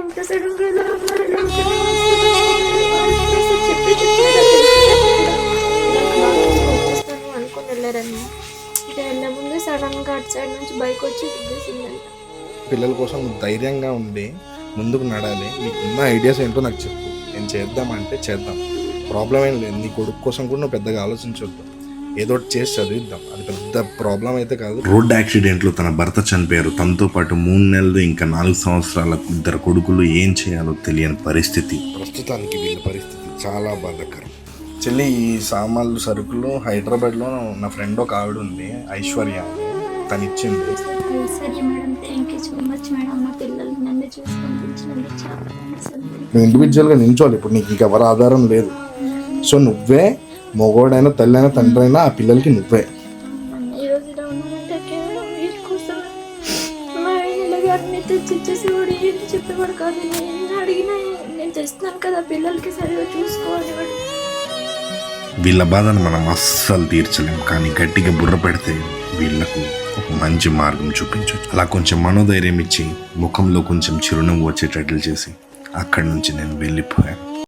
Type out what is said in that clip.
అంత సడన్ గా ఎలా ఉన్నారు, ఎలా అసలు చెప్పి వచ్చేస్తాను అనుకుని వెళ్ళారని ఇక వెళ్ళే ముందే సడన్ గా అటు సైడ్ నుంచి బైక్ వచ్చి దిగ్గేసిందంట. పిల్లల కోసం ధైర్యంగా ఉండి ముందుకు నడాలి. నీకు ఉన్న ఐడియాస్ ఏంటో నాకు చెప్పు, నేను చేద్దామంటే చేద్దాం, ప్రాబ్లం ఏం లేదు. నీ కొడుకు కోసం కూడా నువ్వు పెద్దగా ఆలోచించొద్దు, ఏదో ఒకటి చేసి చదివిద్దాం, అది పెద్ద ప్రాబ్లం అయితే కాదు. రోడ్ యాక్సిడెంట్లో తన భర్త చనిపోయారు. తనతో పాటు 3 నెలలు ఇంకా 4 సంవత్సరాల 2 కొడుకులు. ఏం చేయాలో తెలియని పరిస్థితి. ప్రస్తుతానికి వీళ్ళ పరిస్థితి చాలా బాధాకరం. చెల్లి, ఈ సామాన్లు సరుకులు హైదరాబాద్లో నా ఫ్రెండ్ ఒక ఆవిడ ఉంది, ఐశ్వర్య అని, తను ఇచ్చింది. సరే madam, thank you so much madam. మా పిల్లలు నన్ను చూసి పంపించినందుకు చాలా థ్యాంక్స్ అండి. నువ్వు ఇండివిజువల్గా నించోవాలి, ఇప్పుడు నీకు ఇంకెవరి ఆధారం లేదు. సో నువ్వే మొగోడైనా తల్లైనా తండ్రి అయినా ఆ పిల్లలకి నువ్వే. ఈరోజు ఇలా ఉన్నానంటే కేవలం వీటి కోసం. మా ఆయన గారిని తెచ్చిచ్చేసేవాడు, ఏంటి చెప్పేవాడు కాదు. నేను అడిగినా నేను తెస్తున్నాను కదా పిల్లలకి సరిగా చూసుకోవాలి. వీళ్ళ బాధను మనం అస్సలు తీర్చలేం, కానీ గట్టిగా బుర్ర పెడితే వీళ్ళకు ఒక మంచి మార్గం చూపించవచ్చు. అలా కొంచెం మనోధైర్యం ఇచ్చి ముఖంలో కొంచెం చిరునవ్వు వచ్చేటట్లు చేసి అక్కడి నుంచి నేను వెళ్ళిపోయాను.